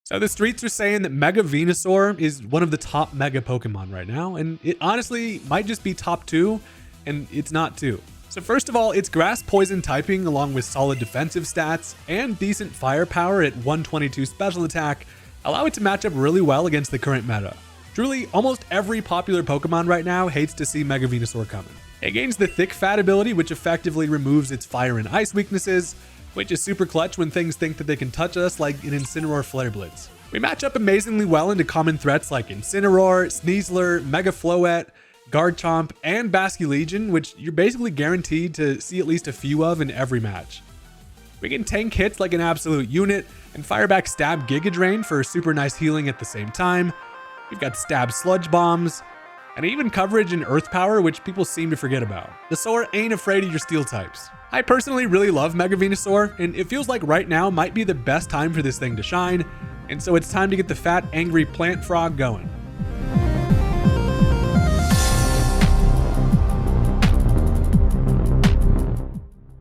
So the streets are saying that Mega Venusaur is one of the top Mega Pokemon right now, and it honestly might just be top 2, and it's not 2. So first of all, its Grass Poison typing along with solid defensive stats and decent firepower at 122 special attack allow it to match up really well against the current meta. Truly, almost every popular Pokemon right now hates to see Mega Venusaur coming. It gains the Thick Fat ability, which effectively removes its fire and ice weaknesses, which is super clutch when things think that they can touch us, like an Incineroar Flare Blitz. We match up amazingly well into common threats like Incineroar, Sneasler, Mega Floette, Garchomp, and Basculegion, which you're basically guaranteed to see at least a few of in every match. We can tank hits like an absolute unit, and fire back Stab Giga Drain for super nice healing at the same time. We've got Stab Sludge Bombs, and even coverage in Earth Power, which people seem to forget about. The Soar ain't afraid of your steel types. I personally really love Mega Venusaur, and it feels like right now might be the best time for this thing to shine, and so it's time to get the fat, angry plant frog going.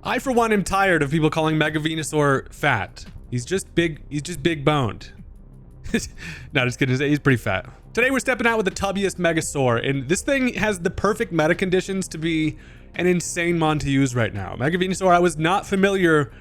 I, for one, am tired of people calling Mega Venusaur fat. He's just big boned. No, just kidding. He's pretty fat. Today we're stepping out with the tubbiest Megasaur, and this thing has the perfect meta conditions to be an insane mon to use right now. Mega Venusaur, I was not familiar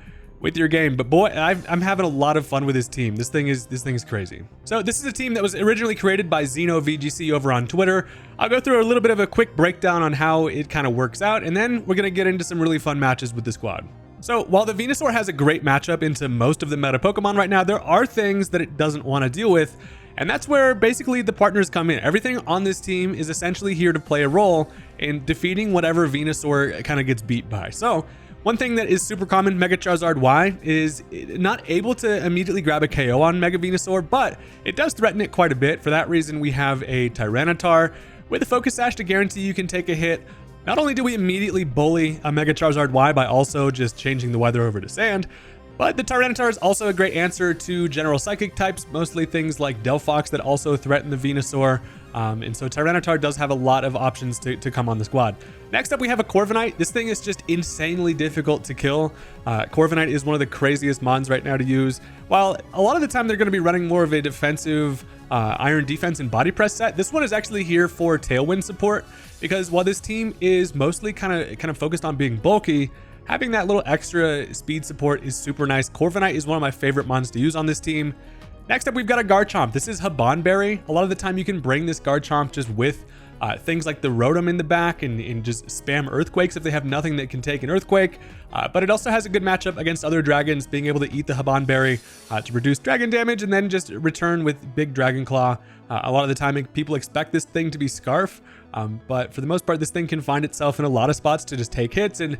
with your game, but boy, I'm having a lot of fun with this team. This thing is crazy. So this is a team that was originally created by Xeno VGC over on Twitter. I'll go through a little bit of a quick breakdown on how it kind of works out, and then we're gonna get into some really fun matches with the squad. So while the Venusaur has a great matchup into most of the meta Pokemon right now, there are things that it doesn't want to deal with, and that's where basically the partners come in. Everything on this team is essentially here to play a role in defeating whatever Venusaur kind of gets beat by. So one thing that is super common, Mega Charizard Y, is not able to immediately grab a KO on Mega Venusaur, but it does threaten it quite a bit. For that reason, we have a Tyranitar with a Focus Sash to guarantee you can take a hit. Not only do we immediately bully a Mega Charizard Y by also just changing the weather over to sand, but the Tyranitar is also a great answer to general psychic types, mostly things like Delphox that also threaten the Venusaur. And so Tyranitar does have a lot of options to come on the squad. Next up, we have a Corviknight. This thing is just insanely difficult to kill. Corviknight is one of the craziest mons right now to use. While a lot of the time they're going to be running more of a defensive Iron Defense and Body Press set, this one is actually here for Tailwind support, because while this team is mostly kind of focused on being bulky, having that little extra speed support is super nice. Corviknight is one of my favorite mons to use on this team. Next up, we've got a Garchomp. This is Habanberry. A lot of the time you can bring this Garchomp just with things like the Rotom in the back and just spam Earthquakes if they have nothing that can take an Earthquake. But it also has a good matchup against other dragons, being able to eat the Habanberry to reduce dragon damage and then just return with big Dragon Claw. A lot of the time people expect this thing to be Scarf, but for the most part, this thing can find itself in a lot of spots to just take hits, and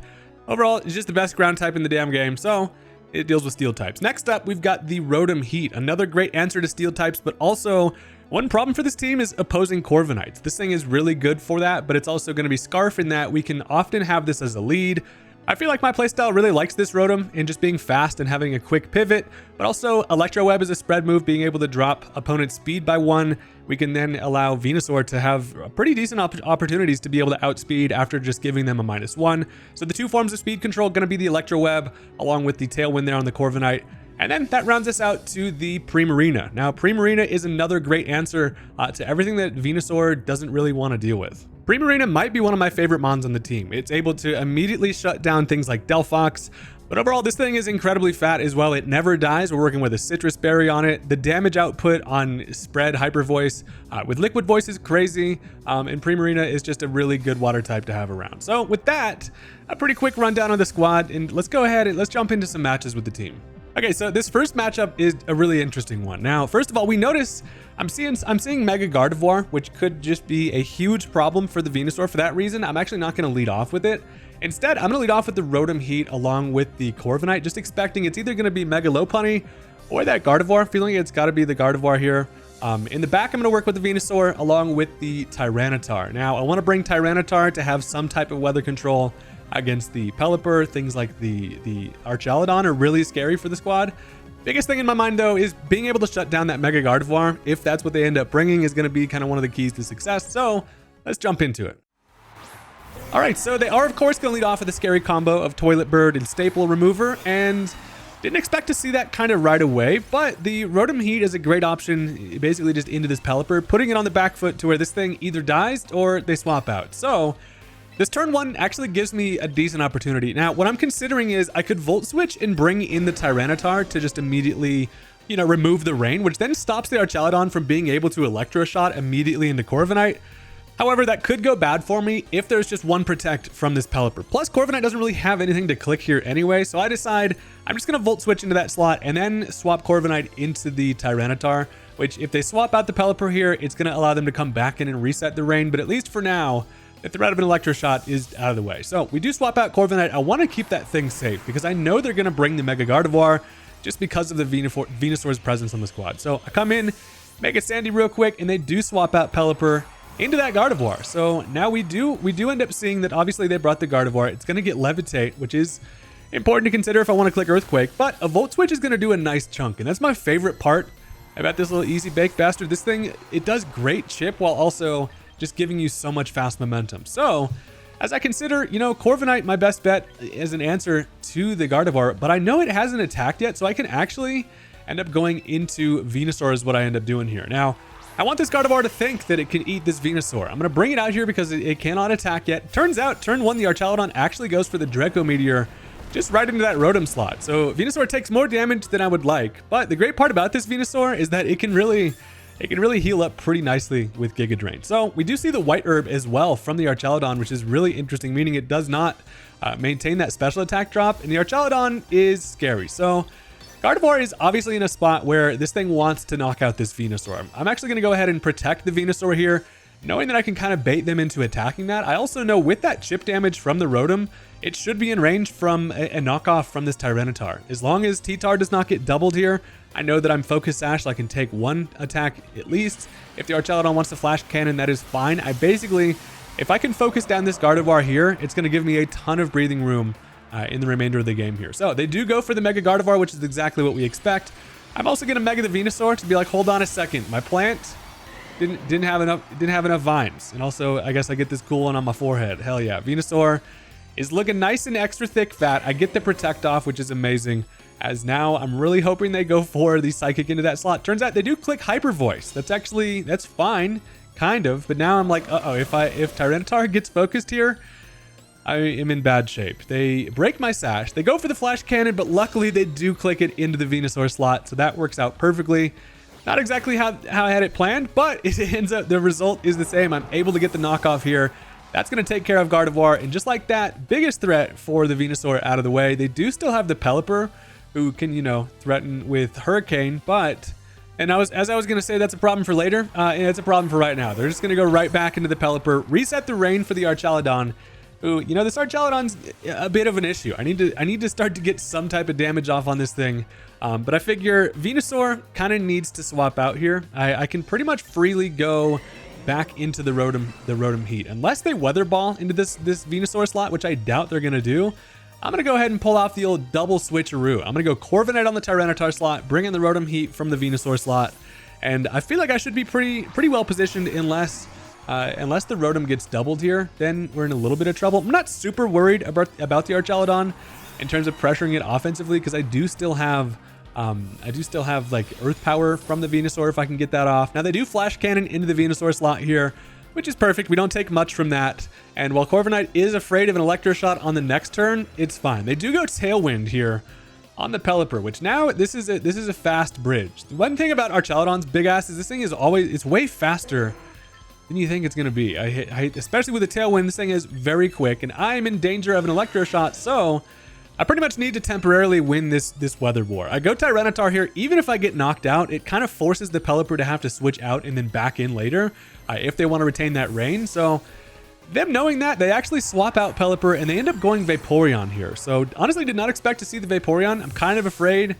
overall, it's just the best ground type in the damn game, so it deals with steel types. Next up, we've got the Rotom Heat, another great answer to steel types, but also one problem for this team is opposing Corviknights. This thing is really good for that, but it's also going to be Scarf in that we can often have this as a lead. I feel like my playstyle really likes this Rotom in just being fast and having a quick pivot, but also Electro Web is a spread move, being able to drop opponent's speed by 1. We can then allow Venusaur to have pretty decent opportunities to be able to outspeed after just giving them a -1. So the two forms of speed control going to be the Electro Web along with the Tailwind there on the Corviknight. And then that rounds us out to the Primarina. Now, Primarina is another great answer to everything that Venusaur doesn't really want to deal with. Primarina might be one of my favorite mons on the team. It's able to immediately shut down things like Delphox, but overall this thing is incredibly fat as well. It never dies. We're working with a Citrus Berry on it. The damage output on Spread Hyper Voice with Liquid Voice is crazy, and Primarina is just a really good water type to have around. So with that, a pretty quick rundown of the squad, and let's go ahead and let's jump into some matches with the team. Okay, so this first matchup is a really interesting one. Now, first of all, we notice I'm seeing Mega Gardevoir, which could just be a huge problem for the Venusaur. For that reason, I'm actually not going to lead off with it. Instead, I'm going to lead off with the Rotom Heat along with the Corviknight, just expecting it's either going to be Mega Lopunny or that Gardevoir. Feeling it's got to be the Gardevoir here. In the back, I'm going to work with the Venusaur along with the Tyranitar. Now, I want to bring Tyranitar to have some type of weather control against the Pelipper. Things like the Archaludon are really scary for the squad. Biggest thing in my mind, though, is being able to shut down that Mega Gardevoir. If that's what they end up bringing, is going to be kind of one of the keys to success. So let's jump into it. All right, so they are, of course, going to lead off with a scary combo of Toilet Bird and Staple Remover. And Didn't expect to see that kind of right away, but the Rotom Heat is a great option, basically just into this Pelipper, putting it on the back foot to where this thing either dies or they swap out. So this turn 1 actually gives me a decent opportunity. Now, what I'm considering is I could Volt Switch and bring in the Tyranitar to just immediately, you know, remove the rain, which then stops the Archaludon from being able to Electro Shot immediately into Corviknight. However, that could go bad for me if there's just one Protect from this Pelipper. Plus, Corviknight doesn't really have anything to click here anyway, so I decide I'm just going to Volt Switch into that slot and then swap Corviknight into the Tyranitar, which if they swap out the Pelipper here, it's going to allow them to come back in and reset the rain, but at least for now, the threat of an Electro Shot is out of the way. So we do swap out Corviknight. I want to keep that thing safe because I know they're going to bring the Mega Gardevoir just because of the Venusaur's presence on the squad. So I come in, Mega Sandy real quick, and they do swap out Pelipper into that Gardevoir. So now we do end up seeing that obviously they brought the Gardevoir. It's going to get Levitate, which is important to consider if I want to click Earthquake, but a Volt Switch is going to do a nice chunk, and that's my favorite part about this little easy bake bastard. This thing, it does great chip while also just giving you so much fast momentum. So as I consider, you know, Corviknight my best bet as an answer to the Gardevoir, but I know it hasn't attacked yet, so I can actually end up going into Venusaur is what I end up doing here. Now, I want this Gardevoir to think that it can eat this Venusaur. I'm going to bring it out here because it cannot attack yet. Turns out, turn 1, the Archaludon actually goes for the Draco Meteor just right into that Rotom slot. So Venusaur takes more damage than I would like. But the great part about this Venusaur is that it can really heal up pretty nicely with Giga Drain. So we do see the White Herb as well from the Archaludon, which is really interesting, meaning it does not maintain that special attack drop. And the Archaludon is scary. So Gardevoir is obviously in a spot where this thing wants to knock out this Venusaur. I'm actually going to go ahead and protect the Venusaur here, knowing that I can kind of bait them into attacking that. I also know with that chip damage from the Rotom, it should be in range from a knockoff from this Tyranitar. As long as T-Tar does not get doubled here, I know that I'm Focus Sash, so I can take one attack at least. If the Archaludon wants to Flash Cannon, that is fine. I basically, if I can focus down this Gardevoir here, it's going to give me a ton of breathing room in the remainder of the game here. So they do go for the Mega Gardevoir, which is exactly what we expect. I'm also going to Mega the Venusaur to be like, hold on a second, my plant didn't have enough vines, and also I guess I get this cool one on my forehead. Hell yeah, Venusaur is looking nice and extra thick fat. I get the Protect off, which is amazing. As now I'm really hoping they go for the Psychic into that slot. Turns out they do click Hyper Voice. That's fine, kind of. But now I'm like, uh-oh, if Tyranitar gets focused here, I am in bad shape. They break my Sash. They go for the Flash Cannon, but luckily they do click it into the Venusaur slot, so that works out perfectly. Not exactly how I had it planned, but it ends up, the result is the same. I'm able to get the knockoff here. That's going to take care of Gardevoir, and just like that, biggest threat for the Venusaur out of the way. They do still have the Pelipper, who can, you know, threaten with Hurricane, but... And as I was going to say, that's a problem for later, and it's a problem for right now. They're just going to go right back into the Pelipper, reset the rain for the Archaludon, who, you know, this Archaludon's a bit of an issue. I need to start to get some type of damage off on this thing. But I figure Venusaur kind of needs to swap out here. I can pretty much freely go back into the Rotom Heat. Unless they Weather Ball into this Venusaur slot, which I doubt they're going to do. I'm going to go ahead and pull off the old double switcheroo. I'm going to go Corviknight on the Tyranitar slot, bring in the Rotom Heat from the Venusaur slot. And I feel like I should be pretty well positioned unless the Rotom gets doubled here, then we're in a little bit of trouble. I'm not super worried about the Archaludon in terms of pressuring it offensively, because I do still have like Earth Power from the Venusaur if I can get that off. Now they do Flash Cannon into the Venusaur slot here, which is perfect. We don't take much from that. And while Corviknight is afraid of an Electro Shot on the next turn, it's fine. They do go Tailwind here on the Pelipper, which now this is a fast bridge. The one thing about Archaludon's big ass is this thing is it's way faster than you think it's going to be. I hate, especially with the Tailwind, this thing is very quick, and I'm in danger of an Electro Shot, so I pretty much need to temporarily win this Weather War. I go Tyranitar here. Even if I get knocked out, it kind of forces the Pelipper to have to switch out and then back in later if they want to retain that rain. So them knowing that, they actually swap out Pelipper, and they end up going Vaporeon here. So honestly, did not expect to see the Vaporeon. I'm kind of afraid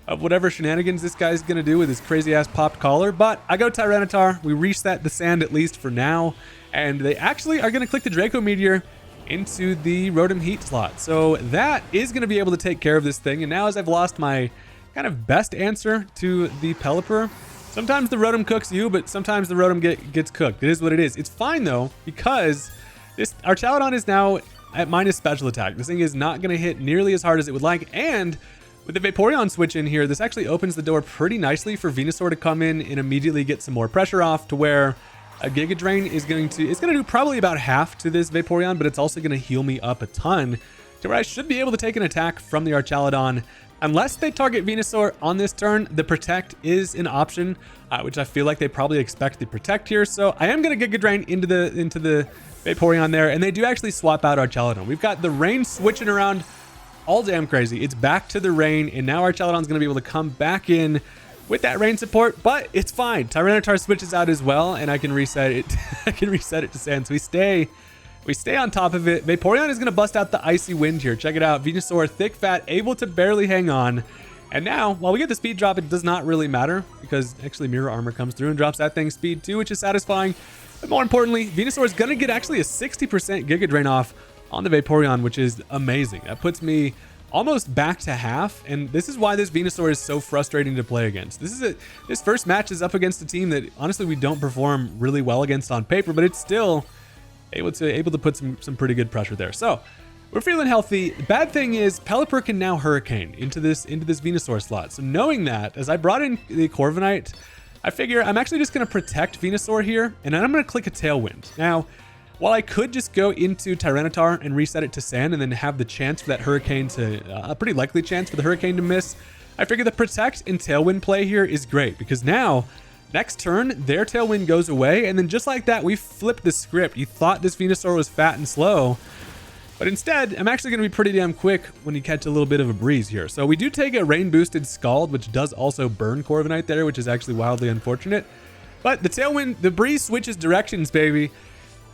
of whatever shenanigans this guy's going to do with his crazy ass popped collar, but I go Tyranitar. We reset the sand at least for now, and they actually are going to click the Draco Meteor into the Rotom Heat slot. So that is going to be able to take care of this thing. And now, as I've lost my kind of best answer to the Pelipper, sometimes the Rotom cooks you, but sometimes the Rotom gets cooked. It is what it is. It's fine though, because this Archaludon is now at minus special attack. This thing is not going to hit nearly as hard as it would like, and With the Vaporeon switch in here, this actually opens the door pretty nicely for Venusaur to come in and immediately get some more pressure off, to where a Giga Drain is going to do probably about half to this Vaporeon, but it's also going to heal me up a ton, to where I should be able to take an attack from the Archaludon. Unless they target Venusaur on this turn, the Protect is an option, which I feel like they probably expect the Protect here. So I am going to Giga Drain into the Vaporeon there, and they do actually swap out Archaludon. We've got the Rain switching around all damn crazy. It's back to the Rain, and now Archaludon's going to be able to come back in with that Rain support, but it's fine. Tyranitar switches out as well, and I can reset it. I can reset it to Sand. So we stay on top of it. Vaporeon is going to bust out the Icy Wind here. Check it out. Venusaur, thick, fat, able to barely hang on. And now, while we get the speed drop, it does not really matter, because actually Mirror Armor comes through and drops that thing's speed too, which is satisfying. But more importantly, Venusaur is going to get actually a 60% Giga Drain off on the Vaporeon, which is amazing. That puts me almost back to half, and this is why this Venusaur is so frustrating to play against. This first match is up against a team that honestly we don't perform really well against on paper, but it's still able to put some pretty good pressure there. So we're feeling healthy. Bad thing is Pelipper can now Hurricane into this Venusaur slot. So knowing that, as I brought in the Corviknight, I figure I'm actually just going to protect Venusaur here, and then I'm going to click a Tailwind. Now, while I could just go into Tyranitar and reset it to Sand and then have the chance for that Hurricane to, a pretty likely chance for the Hurricane to miss, I figure the Protect and Tailwind play here is great, because now, next turn, their Tailwind goes away, and then just like that, we flipped the script. You thought this Venusaur was fat and slow, but instead, I'm actually going to be pretty damn quick when you catch a little bit of a breeze here. So we do take a Rain-boosted Scald, which does also burn Corviknight there, which is actually wildly unfortunate. But the Tailwind, the breeze switches directions, baby.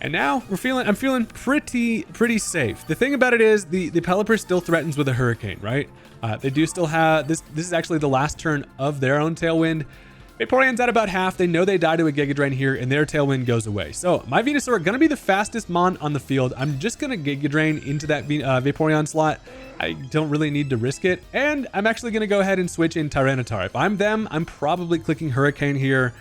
And now I'm feeling pretty safe. The thing about it is the Pelipper still threatens with a Hurricane, right? They do still have this is actually the last turn of their own Tailwind. Vaporeon's at about half. They know they die to a Giga Drain here, and their Tailwind goes away. So my Venusaur going to be the fastest Mon on the field. I'm just going to Giga Drain into that Vaporeon slot. I don't really need to risk it. And I'm actually going to go ahead and switch in Tyranitar. If I'm them, I'm probably clicking Hurricane here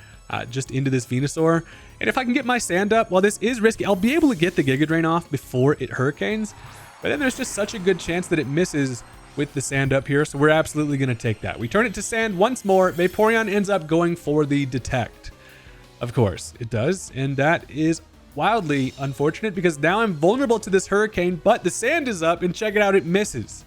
just into this Venusaur. And if I can get my Sand up, while this is risky, I'll be able to get the Giga Drain off before it Hurricanes. But then there's just such a good chance that it misses with the Sand up here, so we're absolutely going to take that. We turn it to Sand once more. Vaporeon ends up going for the Detect. Of course, it does, and that is wildly unfortunate, because now I'm vulnerable to this Hurricane, but the Sand is up, and check it out, it misses,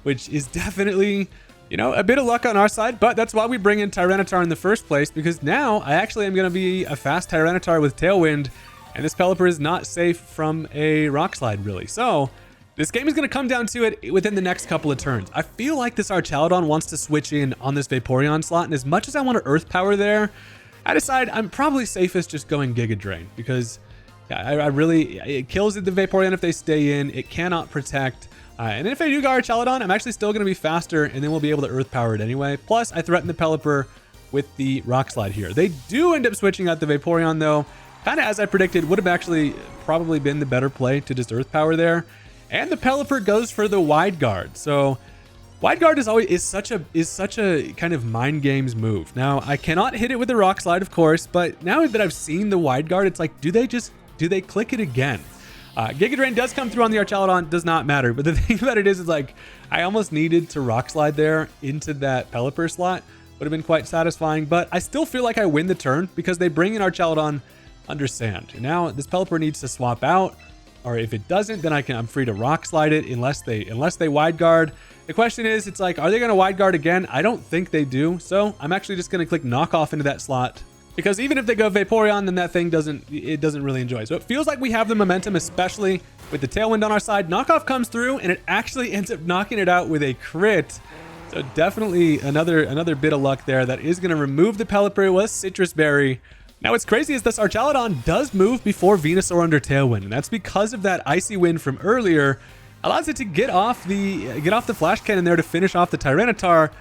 which is definitely, you know, a bit of luck on our side, but that's why we bring in Tyranitar in the first place, because now I actually am going to be a fast Tyranitar with Tailwind, and this Pelipper is not safe from a Rock Slide, really. So this game is going to come down to it within the next couple of turns. I feel like this Archaludon wants to switch in on this Vaporeon slot, and as much as I want to Earth Power there, I decide I'm probably safest just going Giga Drain, because I really, it kills the Vaporeon if they stay in. It cannot Protect. And then if I do go Archaludon, I'm actually still going to be faster, and then we'll be able to Earth Power it anyway. Plus, I threaten the Pelipper with the Rock Slide here. They do end up switching out the Vaporeon, though. Kind of as I predicted, would have actually probably been the better play to just Earth Power there. And the Pelipper goes for the Wide Guard. So Wide Guard is such a kind of mind games move. Now, I cannot hit it with the Rock Slide, of course, but now that I've seen the Wide Guard, it's like, do they click it again? Giga Drain does come through on the Archaludon, does not matter. But the thing about it is like, I almost needed to Rock Slide there into that Pelipper slot. Would have been quite satisfying, but I still feel like I win the turn because they bring in Archaludon under Sand. And now this Pelipper needs to swap out, or if it doesn't, then I'm free to Rock Slide it unless they Wide Guard. The question is, it's like, are they going to Wide Guard again? I don't think they do. So I'm actually just going to click Knock Off into that slot, because even if they go Vaporeon, then that thing doesn't really enjoy. So it feels like we have the momentum, especially with the Tailwind on our side. Knockoff comes through, and it actually ends up knocking it out with a crit. So definitely another bit of luck there. That is going to remove the Pelipper. It was Citrus Berry. Now what's crazy is this Archaludon does move before Venusaur under Tailwind, and that's because of that Icy Wind from earlier. Allows it to get off the Flash Cannon there to finish off the Tyranitar.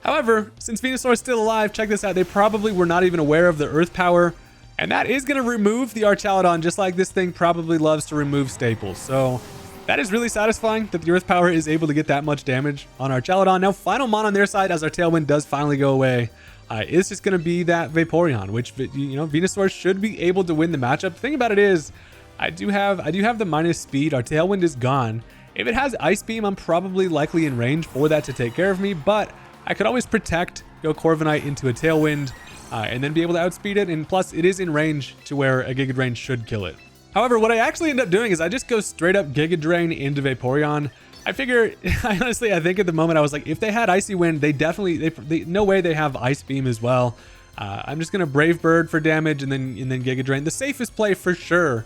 However, since Venusaur is still alive, check this out, they probably were not even aware of the Earth Power, and that is going to remove the Archaludon, just like this thing probably loves to remove staples. So that is really satisfying that the Earth Power is able to get that much damage on Archaludon. Now, final Mon on their side, as our Tailwind does finally go away, is just going to be that Vaporeon, which, you know, Venusaur should be able to win the matchup. The thing about it is, I do have the minus speed. Our Tailwind is gone, If it has Ice Beam, I'm probably likely in range for that to take care of me, but I could always protect, go Corviknight into a Tailwind, and then be able to outspeed it, and plus it is in range to where a Giga Drain should kill it. However, what I actually end up doing is I just go straight up Giga Drain into Vaporeon. I figure, I think at the moment I was like, if they had Icy Wind, they definitely, no way they have Ice Beam as well. I'm just gonna Brave Bird for damage and then Giga Drain. The safest play for sure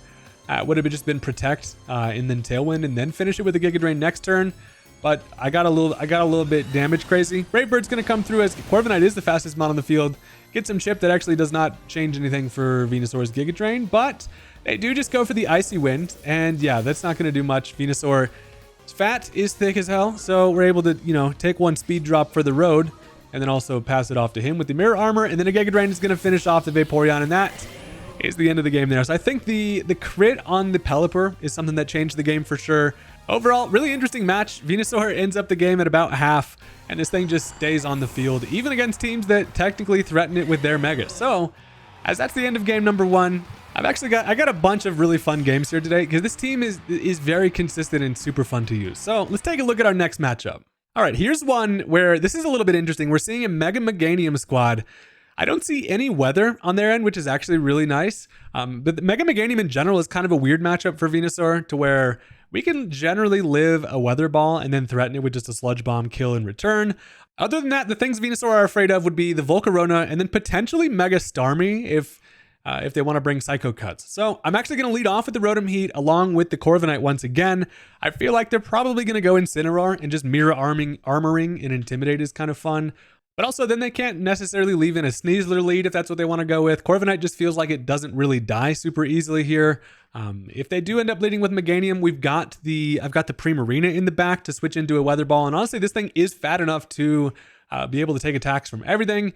would have just been Protect and then Tailwind and then finish it with a Giga Drain next turn. But I got a little bit damage crazy. Brave Bird's gonna come through as Corviknight is the fastest mod on the field. Get some chip that actually does not change anything for Venusaur's Giga Drain, but they do just go for the Icy Wind, and yeah, that's not gonna do much. Venusaur's fat is thick as hell, so we're able to, take one speed drop for the road, and then also pass it off to him with the Mirror Armor, and then a Giga Drain is gonna finish off the Vaporeon, and that is the end of the game there. So I think the crit on the Pelipper is something that changed the game for sure. Overall, really interesting match. Venusaur ends up the game at about half, and this thing just stays on the field, even against teams that technically threaten it with their Megas. So, as that's the end of game number 1, I got a bunch of really fun games here today, because this team is very consistent and super fun to use. So, let's take a look at our next matchup. All right, here's one where this is a little bit interesting. We're seeing a Mega Meganium squad. I don't see any weather on their end, which is actually really nice. But the Mega Meganium in general is kind of a weird matchup for Venusaur, to where we can generally live a Weather Ball and then threaten it with just a Sludge Bomb kill in return. Other than that, the things Venusaur are afraid of would be the Volcarona and then potentially Mega Starmie if they want to bring Psycho Cuts. So I'm actually going to lead off with the Rotom Heat along with the Corviknight once again. I feel like they're probably going to go Incineroar, and just Mirror Armoring and Intimidate is kind of fun. But also then they can't necessarily leave in a Sneasler lead if that's what they want to go with. Corviknight just feels like it doesn't really die super easily here. If they do end up leading with Meganium, I've got the Primarina in the back to switch into a Weather Ball. And honestly, this thing is fat enough to be able to take attacks from everything.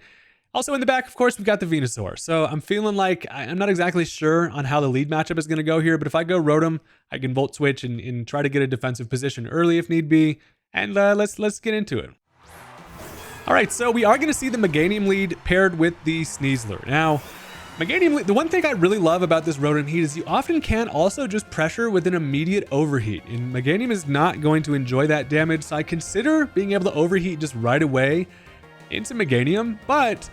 Also in the back, of course, we've got the Venusaur. So I'm feeling like I'm not exactly sure on how the lead matchup is going to go here. But if I go Rotom, I can Volt Switch and try to get a defensive position early if need be. And let's get into it. All right, so we are going to see the Meganium lead paired with the Sneasler. Now, Meganium lead, the one thing I really love about this Rotom Heat is you often can also just pressure with an immediate overheat, and Meganium is not going to enjoy that damage, so I consider being able to overheat just right away into Meganium, but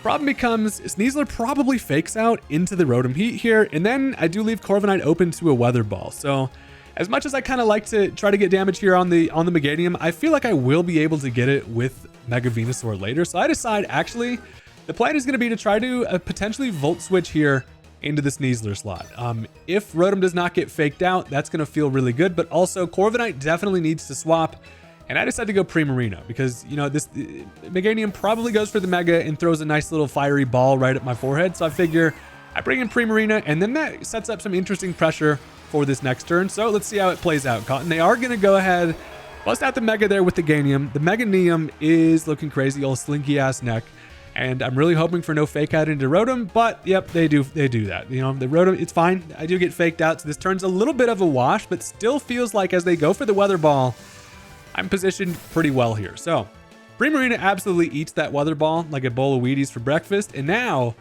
problem becomes Sneasler probably fakes out into the Rotom Heat here, and then I do leave Corviknight open to a Weather Ball. So as much as I kind of like to try to get damage here on the Meganium, I feel like I will be able to get it with Mega Venusaur later. So I decide actually the plan is going to be to try to potentially Volt Switch here into the Sneasler slot. If Rotom does not get faked out, that's going to feel really good, but also Corviknight definitely needs to swap. And I decided to go Primarina because, this Meganium probably goes for the Mega and throws a nice little fiery ball right at my forehead. So I figure I bring in Primarina, and then that sets up some interesting pressure for this next turn. So let's see how it plays out, Cotton. They are going to go ahead, bust out the Mega there with the Meganium. The Meganium is looking crazy, old slinky ass neck. And I'm really hoping for no fake out into Rotom, but yep, they do that. The Rotom, it's fine. I do get faked out, so this turn's a little bit of a wash, but still feels like as they go for the Weather Ball, I'm positioned pretty well here. So Primarina absolutely eats that Weather Ball like a bowl of Wheaties for breakfast. And now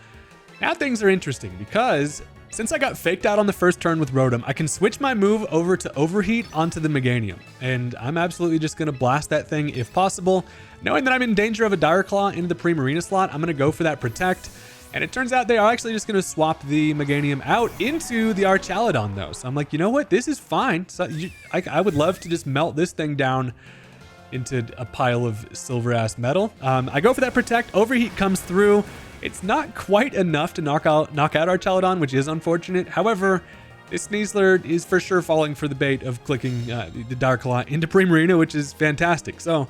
things are interesting because since I got faked out on the first turn with Rotom, I can switch my move over to Overheat onto the Meganium. And I'm absolutely just going to blast that thing if possible. Knowing that I'm in danger of a Dire Claw into the Primarina slot, I'm going to go for that Protect. And it turns out they are actually just going to swap the Meganium out into the Archaludon though. So I'm like, you know what? This is fine. So I would love to just melt this thing down into a pile of silver ass metal. I go for that Protect. Overheat comes through. It's not quite enough to knock out Archaludon, which is unfortunate. However, this Sneasler is for sure falling for the bait of clicking the Dire Claw into Primarina, which is fantastic. So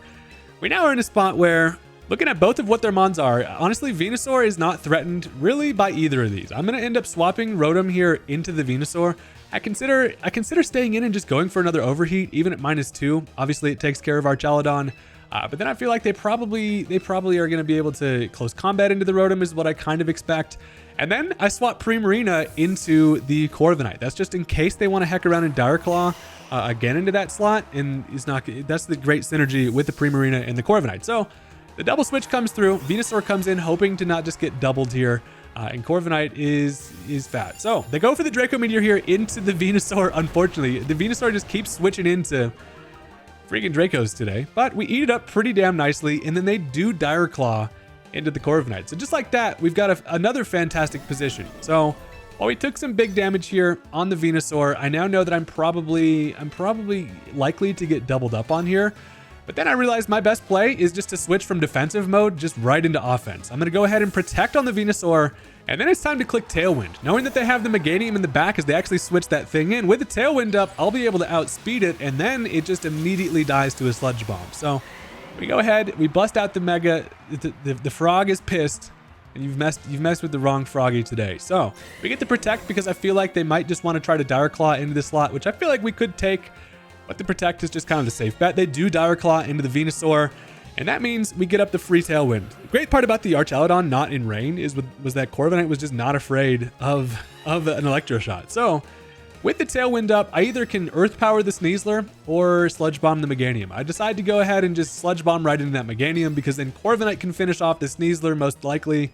we now are in a spot where, looking at both of what their mons are, honestly, Venusaur is not threatened really by either of these. I'm going to end up swapping Rotom here into the Venusaur. I consider staying in and just going for another Overheat, even at -2. Obviously, it takes care of Archaludon. But then I feel like they probably are going to be able to close combat into the Rotom is what I kind of expect. And then I swap Primarina into the Corviknight. That's just in case they want to heck around in Dire Claw again into that slot. And that's the great synergy with the Primarina and the Corviknight. So the double switch comes through. Venusaur comes in hoping to not just get doubled here. And Corviknight is fat. So they go for the Draco Meteor here into the Venusaur. Unfortunately, the Venusaur just keeps switching into freaking Dracos today. But we eat it up pretty damn nicely, and then they do Dire Claw into the Corviknight. So just like that, we've got another fantastic position. So while we took some big damage here on the Venusaur, I now know that I'm probably likely to get doubled up on here. But then I realized my best play is just to switch from defensive mode just right into offense. I'm going to go ahead and protect on the Venusaur, and then it's time to click Tailwind. Knowing that they have the Meganium in the back as they actually switch that thing in. With the Tailwind up, I'll be able to outspeed it, and then it just immediately dies to a Sludge Bomb. So we go ahead, we bust out the Mega, the frog is pissed, and you've messed with the wrong Froggy today. So we get to protect because I feel like they might just want to try to Dire Claw into the slot, which I feel like we could take, but the protect is just kind of the safe bet. They do Dire Claw into the Venusaur, and that means we get up the free Tailwind. The great part about the Archaludon not in rain was that Corviknight was just not afraid of an Electro Shot. So with the Tailwind up, I either can Earth Power the Sneasler or Sludge Bomb the Meganium. I decide to go ahead and just Sludge Bomb right into that Meganium because then Corviknight can finish off the Sneasler most likely,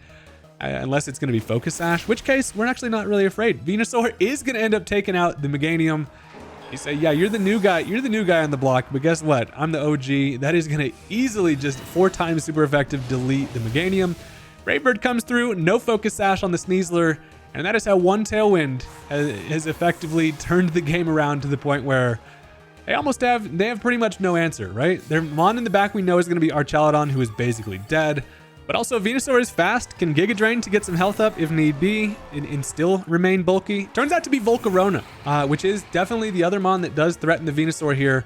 unless it's going to be Focus Sash, which case we're actually not really afraid. Venusaur is going to end up taking out the Meganium. You say, yeah, you're the new guy on the block, but guess what? I'm the OG. That is going to easily just 4 times super effective delete the Meganium. Brave Bird comes through, no Focus Sash on the Sneasler, and that is how one Tailwind has effectively turned the game around to the point where they have pretty much no answer, right? Their Mon in the back we know is going to be Archaludon, who is basically dead. But also Venusaur is fast, can Giga Drain to get some health up if need be, and still remain bulky. Turns out to be Volcarona, which is definitely the other Mon that does threaten the Venusaur here.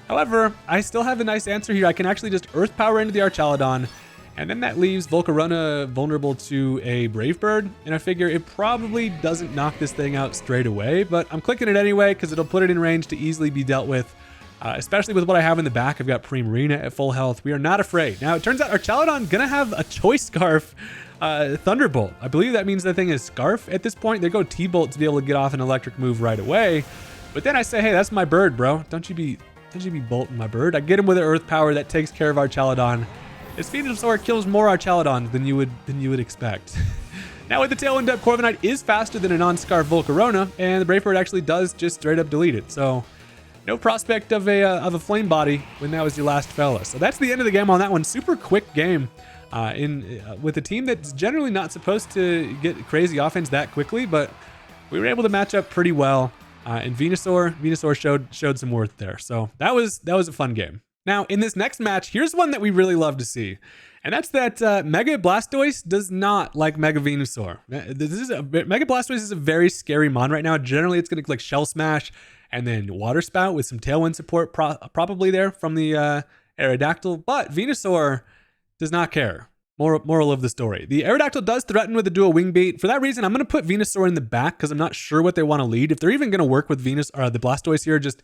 However, I still have a nice answer here. I can actually just Earth Power into the Archaludon, and then that leaves Volcarona vulnerable to a Brave Bird, and I figure it probably doesn't knock this thing out straight away, but I'm clicking it anyway because it'll put it in range to easily be dealt with. Especially with what I have in the back. I've got Primarina at full health. We are not afraid. Now, it turns out Archaludon gonna have a Choice Scarf Thunderbolt. I believe that means that thing is Scarf at this point. They go T-Bolt to be able to get off an electric move right away. But then I say, hey, that's my bird, bro. Don't you be bolting my bird. I get him with an Earth Power that takes care of Archaludon. This Venusaur kills more Archaludons than you would expect. Now with the Tailwind up, Corviknight is faster than a non-Scarf Volcarona, and the Brave Bird actually does just straight up delete it. So no prospect of a flame body when that was your last fella. So that's the end of the game on that one. Super quick game with a team that's generally not supposed to get crazy offense that quickly, but we were able to match up pretty well. And Venusaur showed some worth there. So that was a fun game. Now in this next match, here's one that we really love to see. And that's that Mega Blastoise does not like Mega Venusaur. Mega Blastoise is a very scary mon right now. Generally, it's going to click Shell Smash and then Water Spout with some Tailwind support probably there from the Aerodactyl. But Venusaur does not care. Moral of the story. The Aerodactyl does threaten with a dual Wing Beat. For that reason, I'm going to put Venusaur in the back because I'm not sure what they want to lead. If they're even going to work with the Blastoise here, just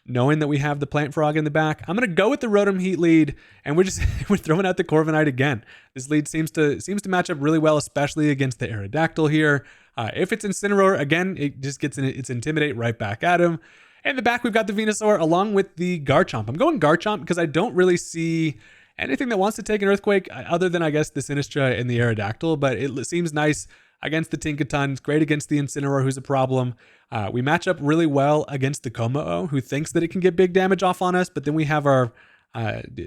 knowing that we have the Plant Frog in the back, I'm going to go with the Rotom Heat lead, and we're throwing out the Corviknight again. This lead seems to match up really well, especially against the Aerodactyl here. If it's Incineroar, again, it just gets its Intimidate right back at him. And in the back, we've got the Venusaur along with the Garchomp. I'm going Garchomp because I don't really see anything that wants to take an Earthquake other than, I guess, the Sinistra and the Aerodactyl, but it seems nice against the Tinkaton, great against the Incineroar, who's a problem. We match up really well against the Kommo-o, who thinks that it can get big damage off on us, but then we have our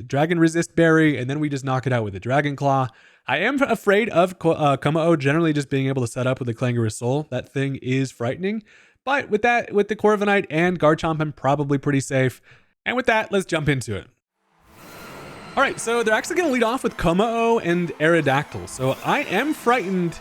Dragon Resist Berry, and then we just knock it out with a Dragon Claw. I am afraid of Kommo-o generally just being able to set up with a Clangorous Soul. That thing is frightening. But with the Corviknight and Garchomp, I'm probably pretty safe. And with that, let's jump into it. All right, so they're actually going to lead off with Kommo-o and Aerodactyl. So I am frightened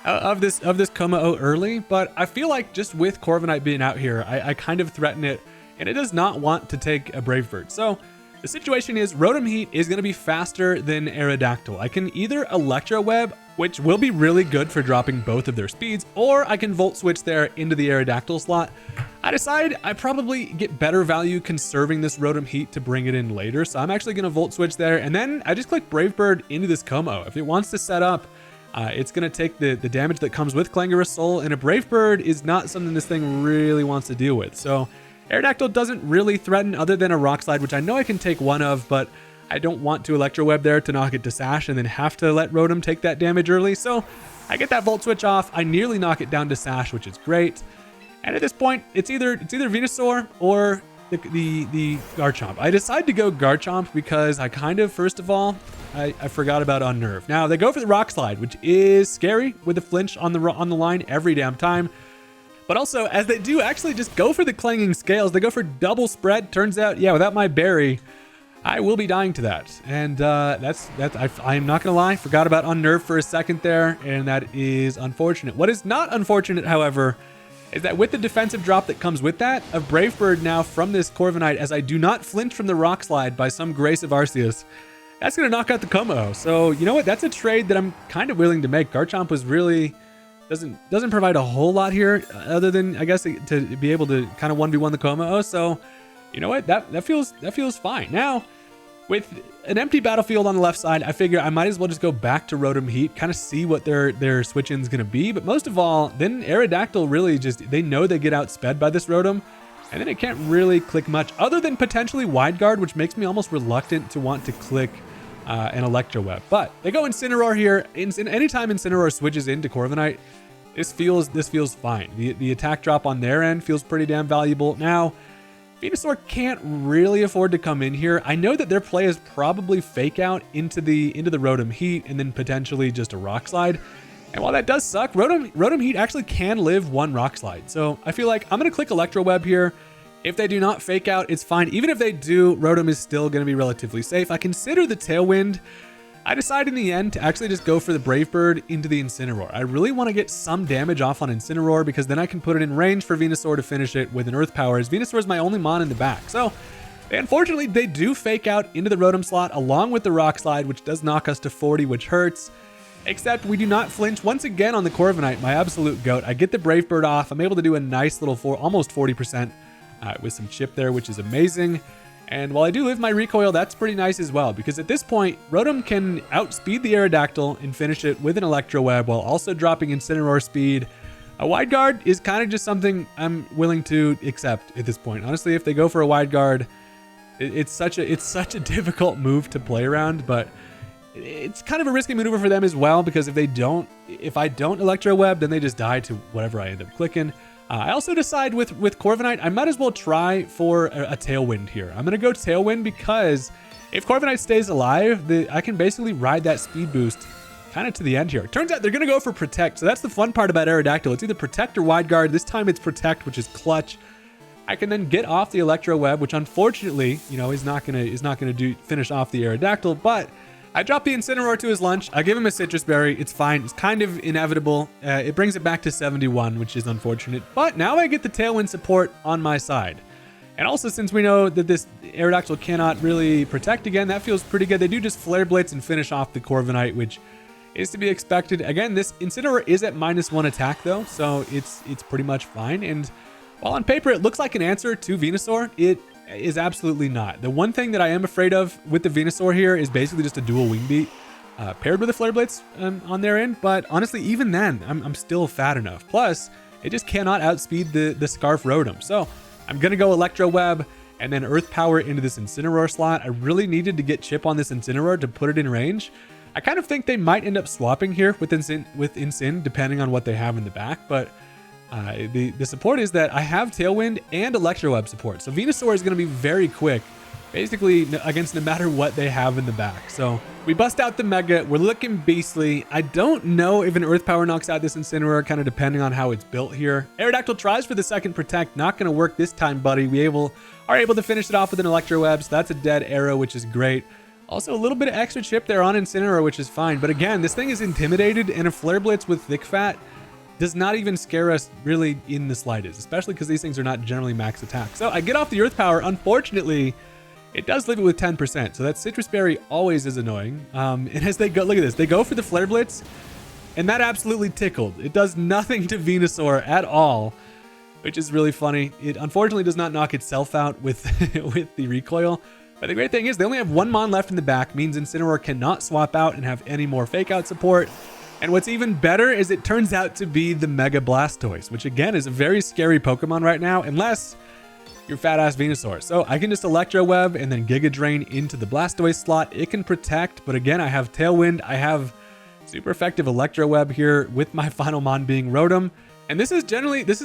of this Kommo-o early, but I feel like just with Corviknight being out here, I kind of threaten it, and it does not want to take a Brave Bird. So the situation is Rotom Heat is going to be faster than Aerodactyl. I can either Electro Web, which will be really good for dropping both of their speeds, or I can Volt Switch there into the Aerodactyl slot. I decide I probably get better value conserving this Rotom Heat to bring it in later, so I'm actually going to Volt Switch there, and then I just click Brave Bird into this Kommo-o. If it wants to set up, it's going to take the damage that comes with Clangorous Soul, and a Brave Bird is not something this thing really wants to deal with. So Aerodactyl doesn't really threaten other than a Rock Slide, which I know I can take one of, but I don't want to Electro Web there to knock it to Sash and then have to let Rotom take that damage early. So I get that Volt Switch off. I nearly knock it down to Sash, which is great. And at this point, it's either Venusaur or the Garchomp. I decided to go Garchomp because I kind of, first of all, I forgot about Unnerve. Now they go for the Rock Slide, which is scary with a flinch on the line every damn time. But also, as they do actually just go for the Clanging Scales, they go for double spread. Turns out, yeah, without my berry, I will be dying to that. And I'm not gonna lie, forgot about Unnerve for a second there, and that is unfortunate. What is not unfortunate, however, is that with the defensive drop that comes with that, of Brave Bird now from this Corviknight, as I do not flinch from the Rock Slide by some grace of Arceus, that's gonna knock out the Como. So you know what? That's a trade that I'm kind of willing to make. Garchomp was really doesn't provide a whole lot here, other than I guess to be able to kind of 1v1 the Como. So you know what? That feels fine. Now, with an empty battlefield on the left side, I figure I might as well just go back to Rotom Heat, kind of see what their switch-in's gonna be. But most of all, then Aerodactyl really just, they know they get outsped by this Rotom, and then it can't really click much other than potentially Wide Guard, which makes me almost reluctant to want to click an Electro Web. But they go Incineroar here. Anytime Incineroar switches into Corviknight, this feels fine. The attack drop on their end feels pretty damn valuable. Now, Venusaur can't really afford to come in here. I know that their play is probably Fake Out into the Rotom Heat and then potentially just a Rock Slide. And while that does suck, Rotom Heat actually can live one Rock Slide. So I feel like I'm going to click Electro Web here. If they do not Fake Out, it's fine. Even if they do, Rotom is still going to be relatively safe. I consider the Tailwind. I decided in the end to actually just go for the Brave Bird into the Incineroar. I really want to get some damage off on Incineroar because then I can put it in range for Venusaur to finish it with an Earth Power, as Venusaur is my only Mon in the back. So unfortunately, they do Fake Out into the Rotom slot along with the Rock Slide, which does knock us to 40, which hurts. Except we do not flinch once again on the Corviknight, my absolute goat. I get the Brave Bird off. I'm able to do a nice little almost 40% with some chip there, which is amazing. And while I do live my recoil, that's pretty nice as well, because at this point, Rotom can outspeed the Aerodactyl and finish it with an Electro Web while also dropping Incineroar speed. A Wide Guard is kind of just something I'm willing to accept at this point. Honestly, if they go for a Wide Guard, it's such a difficult move to play around, but it's kind of a risky maneuver for them as well, because if I don't Electro Web, then they just die to whatever I end up clicking. I also decide with Corviknight, I might as well try for a Tailwind here. I'm going to go Tailwind because if Corviknight stays alive, I can basically ride that speed boost kind of to the end here. It turns out they're going to go for Protect, so that's the fun part about Aerodactyl. It's either Protect or Wide Guard. This time it's Protect, which is clutch. I can then get off the Electro Web, which unfortunately, is not going to finish off the Aerodactyl, but I drop the Incineroar to his lunch. I give him a Citrus Berry. It's fine. It's kind of inevitable. It brings it back to 71, which is unfortunate. But now I get the Tailwind support on my side. And also, since we know that this Aerodactyl cannot really Protect again, that feels pretty good. They do just Flare Blitz and finish off the Corviknight, which is to be expected. Again, this Incineroar is at -1 attack, though, so it's pretty much fine. And while on paper it looks like an answer to Venusaur, it is absolutely not. The one thing that I am afraid of with the Venusaur here is basically just a dual Wing Beat paired with a Flare Blitz on their end. But honestly, even then, I'm still fat enough. Plus, it just cannot outspeed the Scarf Rotom. So I'm going to go Electro Web and then Earth Power into this Incineroar slot. I really needed to get Chip on this Incineroar to put it in range. I kind of think they might end up swapping here with Incin, depending on what they have in the back. But the support is that I have Tailwind and Electro Web support. So Venusaur is going to be very quick, basically against no matter what they have in the back. So we bust out the Mega. We're looking beastly. I don't know if an Earth Power knocks out this Incineroar, kind of depending on how it's built here. Aerodactyl tries for the second Protect. Not going to work this time, buddy. We are able to finish it off with an Electro Web. So that's a dead arrow, which is great. Also, a little bit of extra chip there on Incineroar, which is fine. But again, this thing is intimidated, and a Flare Blitz with Thick Fat does not even scare us really in the slightest, especially because these things are not generally max attack. So I get off the Earth Power. Unfortunately, it does leave it with 10%. So that Citrus Berry always is annoying. And as they go, look at this, they go for the Flare Blitz, and that absolutely tickled. It does nothing to Venusaur at all, which is really funny. It unfortunately does not knock itself out with, with the recoil. But the great thing is they only have one Mon left in the back, means Incineroar cannot swap out and have any more Fake Out support. And what's even better is it turns out to be the Mega Blastoise, which again is a very scary Pokemon right now, unless you're fat ass Venusaur. So I can just Electro Web and then Giga Drain into the Blastoise slot. It can Protect, but again, I have Tailwind. I have super effective Electro Web here with my final Mon being Rotom. And this is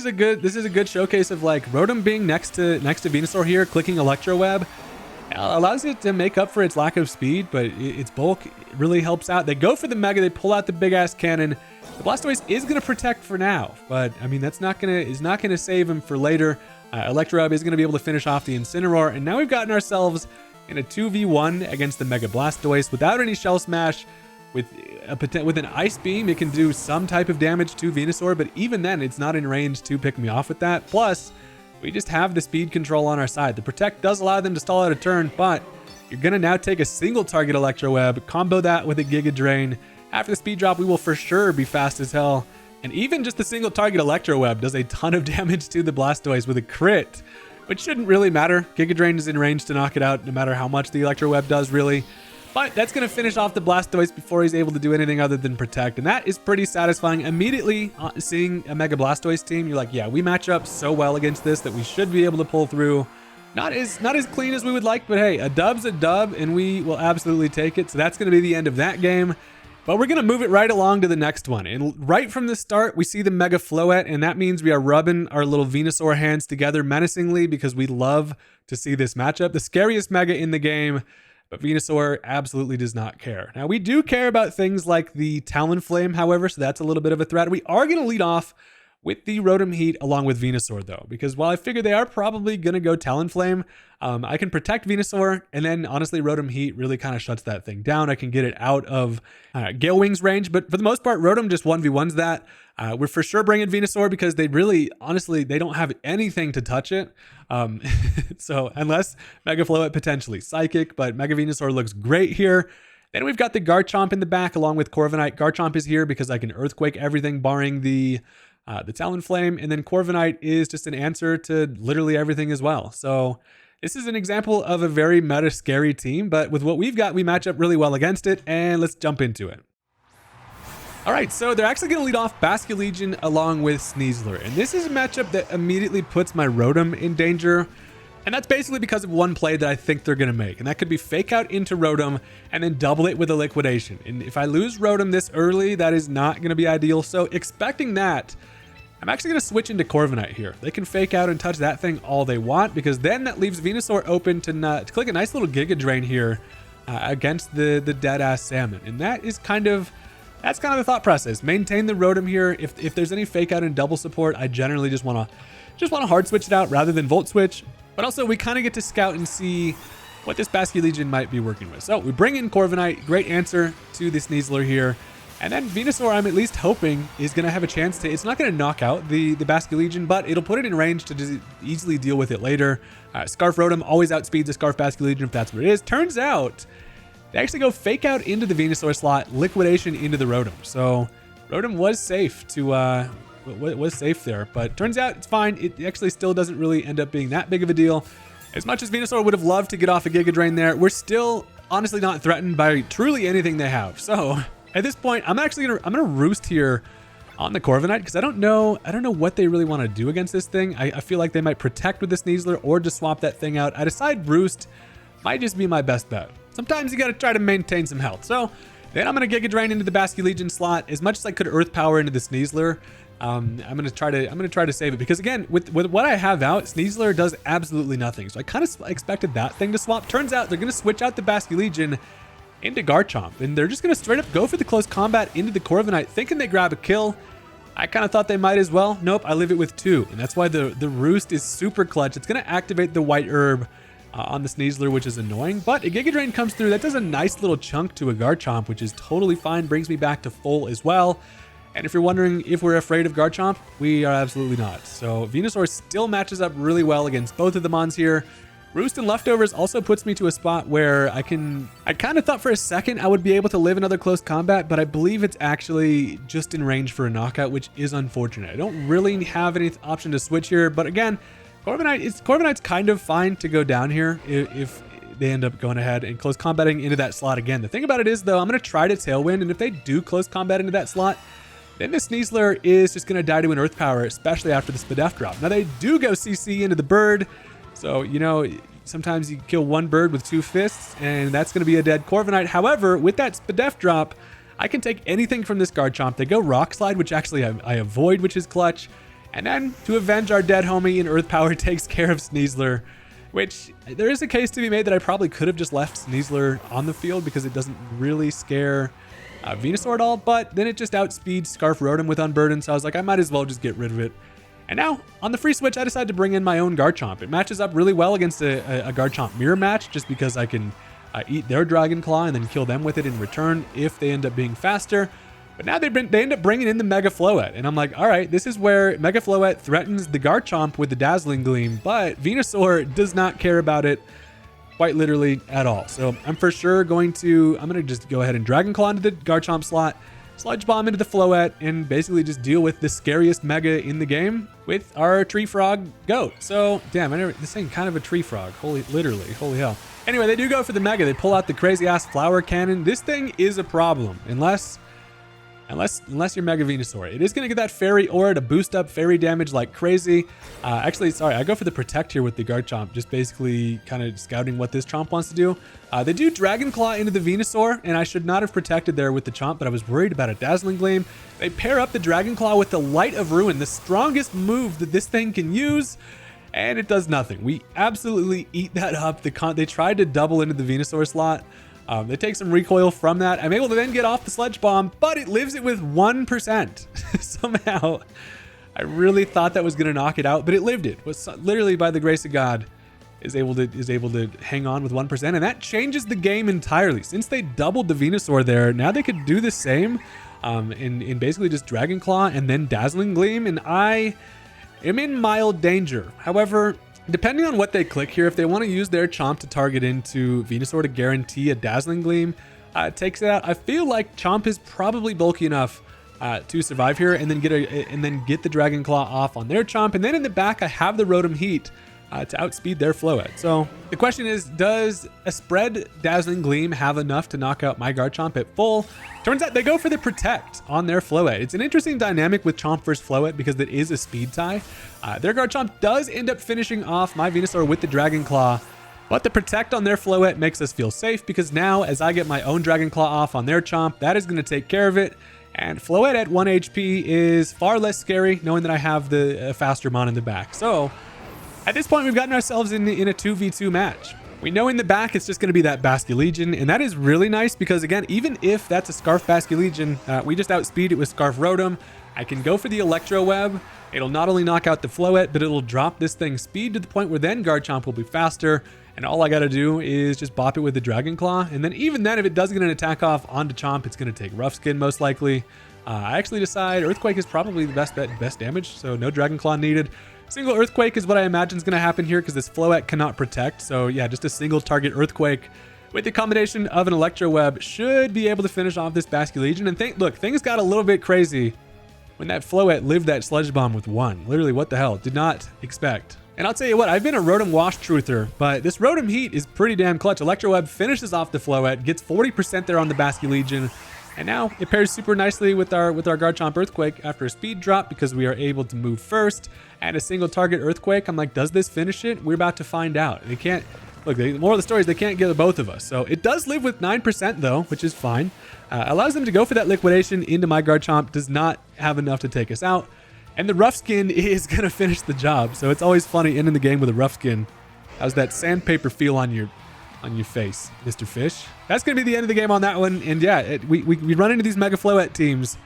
a good showcase of like Rotom being next to Venusaur here, clicking Electro Web allows it to make up for its lack of speed, but its bulk really helps out. They go for the Mega, they pull out the big ass cannon. The Blastoise is going to protect for now, but I mean is not going to save him for later. Electro Web is going to be able to finish off the Incineroar, and now we've gotten ourselves in a 2v1 against the Mega Blastoise without any Shell Smash. With an Ice Beam, it can do some type of damage to Venusaur, but even then, it's not in range to pick me off with that. Plus, we just have the speed control on our side. The Protect does allow them to stall out a turn, but you're going to now take a single target Electro Web, combo that with a Giga Drain. After the speed drop, we will for sure be fast as hell. And even just the single target Electro Web does a ton of damage to the Blastoise with a crit, which shouldn't really matter. Giga Drain is in range to knock it out no matter how much the Electro Web does, really. But that's going to finish off the Blastoise before he's able to do anything other than protect. And that is pretty satisfying. Immediately seeing a Mega Blastoise team, you're like, yeah, we match up so well against this that we should be able to pull through. Not as clean as we would like, but hey, a dub's a dub and we will absolutely take it. So that's going to be the end of that game. But we're going to move it right along to the next one. And right from the start, we see the Mega Floette, and that means we are rubbing our little Venusaur hands together menacingly because we love to see this matchup. The scariest Mega in the game. But Venusaur absolutely does not care. Now, we do care about things like the Talonflame, however, so that's a little bit of a threat. We are going to lead off with the Rotom Heat along with Venusaur, though, because while I figure they are probably going to go Talonflame, I can protect Venusaur, and then, honestly, Rotom Heat really kind of shuts that thing down. I can get it out of Gale Wings range, but for the most part, Rotom just 1v1s that. We're for sure bringing Venusaur because they really, honestly, they don't have anything to touch it. So unless Mega Floette potentially Psychic, but Mega Venusaur looks great here. Then we've got the Garchomp in the back along with Corviknight. Garchomp is here because I can Earthquake everything barring the Talonflame, and then Corviknight is just an answer to literally everything as well. So this is an example of a very meta scary team, but with what we've got, we match up really well against it, and let's jump into it. All right, so they're actually going to lead off Basculegion along with Sneasler, and this is a matchup that immediately puts my Rotom in danger, and that's basically because of one play that I think they're going to make, and that could be Fake Out into Rotom and then double it with a Liquidation. And if I lose Rotom this early, that is not going to be ideal, so expecting that, I'm actually going to switch into Corviknight here. They can Fake Out and touch that thing all they want, because then that leaves Venusaur open to click a nice little Giga Drain here against the dead-ass Salmon, and that's kind of the thought process. Maintain the Rotom here. If there's any Fake Out and double support, I generally just want to hard switch it out rather than Volt Switch. But also we kind of get to scout and see what this Basculegion might be working with. So we bring in Corviknight, great answer to the Sneasler here. And then Venusaur, I'm at least hoping, is going to have a chance to, it's not going to knock out the Basculegion, but it'll put it in range to just easily deal with it later. Scarf Rotom always outspeeds a Scarf Basculegion if that's what it is. Turns out, they actually go Fake Out into the Venusaur slot, Liquidation into the Rotom. So Rotom was safe was safe there, but turns out it's fine. It actually still doesn't really end up being that big of a deal. As much as Venusaur would have loved to get off a Giga Drain there, we're still honestly not threatened by truly anything they have. So at this point, I'm gonna roost here on the Corviknight because I don't know what they really want to do against this thing. I feel like they might protect with the Sneasler or just swap that thing out. I decide roost might just be my best bet. Sometimes you got to try to maintain some health. So then I'm going to Giga Drain into the Basculegion slot as much as I could Earth Power into the Sneasler. I'm going to try to save it because again, with what I have out, Sneasler does absolutely nothing. So I kind of expected that thing to swap. Turns out they're going to switch out the Basculegion into Garchomp, and they're just going to straight up go for the close combat into the Corviknight, thinking they grab a kill. I kind of thought they might as well. Nope, I leave it with 2, and that's why the roost is super clutch. It's going to activate the White Herb on the Sneasler, which is annoying, but a Giga Drain comes through. That does a nice little chunk to a Garchomp, which is totally fine, brings me back to full as well. And if you're wondering if we're afraid of Garchomp, we are absolutely not. So Venusaur still matches up really well against both of the Mons here. Roost and Leftovers also puts me to a spot where I kind of thought for a second I would be able to live another close combat, but I believe it's actually just in range for a knockout, which is unfortunate. I don't really have any option to switch here, but again, Corviknight's kind of fine to go down here if they end up going ahead and close combating into that slot again. The thing about it is, though, I'm going to try to Tailwind, and if they do close combat into that slot, then the Sneasler is just going to die to an Earth Power, especially after the Spadef drop. Now, they do go CC into the bird, so, you know, sometimes you kill one bird with 2 fists, and that's going to be a dead Corviknight. However, with that Spadef drop, I can take anything from this Garchomp. They go Rock Slide, which actually I avoid, which is clutch. And then to avenge our dead homie, and Earth Power takes care of Sneasler, which there is a case to be made that I probably could have just left Sneasler on the field because it doesn't really scare Venusaur at all, but then it just outspeeds Scarf Rotom with Unburden, so I was like, I might as well just get rid of it. And now, on the free switch, I decided to bring in my own Garchomp. It matches up really well against a Garchomp mirror match, just because I can eat their Dragon Claw and then kill them with it in return if they end up being faster. But now they end up bringing in the Mega Floette, and I'm like, all right, this is where Mega Floette threatens the Garchomp with the Dazzling Gleam, but Venusaur does not care about it quite literally at all. So I'm for sure I'm going to just go ahead and Dragon Claw into the Garchomp slot, Sludge Bomb into the Floette, and basically just deal with the scariest Mega in the game with our Tree Frog Goat. So, damn, this thing kind of a Tree Frog, holy hell. Anyway, they do go for the Mega. They pull out the crazy-ass Flower Cannon. This thing is a problem, unless you're Mega Venusaur. It is going to get that Fairy Aura to boost up Fairy damage like crazy. Actually, sorry, I go for the Protect here with the Garchomp, just basically kind of scouting what this Chomp wants to do. They do Dragon Claw into the Venusaur, and I should not have protected there with the Chomp, but I was worried about a Dazzling Gleam. They pair up the Dragon Claw with the Light of Ruin, the strongest move that this thing can use, and it does nothing. We absolutely eat that up. They tried to double into the Venusaur slot. They take some recoil from that. I'm able to then get off the Sludge Bomb, but it lives it with 1%. Somehow, I really thought that was going to knock it out, but it lived it. Was literally, by the grace of God, is able to hang on with 1%, and that changes the game entirely. Since they doubled the Venusaur there, now they could do the same in basically just Dragon Claw and then Dazzling Gleam, and I am in mild danger. However, depending on what they click here, if they want to use their Chomp to target into Venusaur to guarantee a Dazzling Gleam, it takes it out. I feel like Chomp is probably bulky enough to survive here and then get the Dragon Claw off on their Chomp. And then in the back, I have the Rotom Heat to outspeed their Floette. So the question is, does a spread Dazzling Gleam have enough to knock out my Garchomp at full? Turns out they go for the Protect on their Floette. It's an interesting dynamic with Chomp versus Floette because it is a speed tie. Their Garchomp does end up finishing off my Venusaur with the Dragon Claw, but the Protect on their Floette makes us feel safe because now as I get my own Dragon Claw off on their Chomp, that is going to take care of it. And Floette at 1 HP is far less scary knowing that I have the faster Mon in the back. So at this point, we've gotten ourselves in a 2v2 match. We know in the back it's just going to be that Basculegion, and that is really nice because, again, even if that's a Scarf Basculegion, we just outspeed it with Scarf Rotom. I can go for the Electro Web. It'll not only knock out the Floette, but it'll drop this thing's speed to the point where then Garchomp will be faster, and all I got to do is just bop it with the Dragon Claw. And then even then, if it does get an attack off onto Chomp, it's going to take Rough Skin most likely. I actually decide Earthquake is probably the best bet, best damage, so no Dragon Claw needed. Single Earthquake is what I imagine is going to happen here because this Floette cannot protect. So yeah, just a single target Earthquake with the combination of an Electro Web should be able to finish off this Basculegion. And look, things got a little bit crazy when that Floette lived that Sludge Bomb with 1. Literally, what the hell? Did not expect. And I'll tell you what, I've been a Rotom Wash Truther, but this Rotom Heat is pretty damn clutch. Electro Web finishes off the Floette, gets 40% there on the Basculegion. And now it pairs super nicely with our Garchomp Earthquake after a speed drop because we are able to move first and a single target Earthquake. I'm like, does this finish it? We're about to find out. They can't, look, the moral of the story is they can't get both of us. So it does live with 9% though, which is fine. Allows them to go for that liquidation into my Garchomp, does not have enough to take us out. And the Rough Skin is going to finish the job. So it's always funny ending the game with a Rough Skin. How's that sandpaper feel on your face, Mr. Fish? That's going to be the end of the game on that one. And yeah, we run into these Mega Floette teams,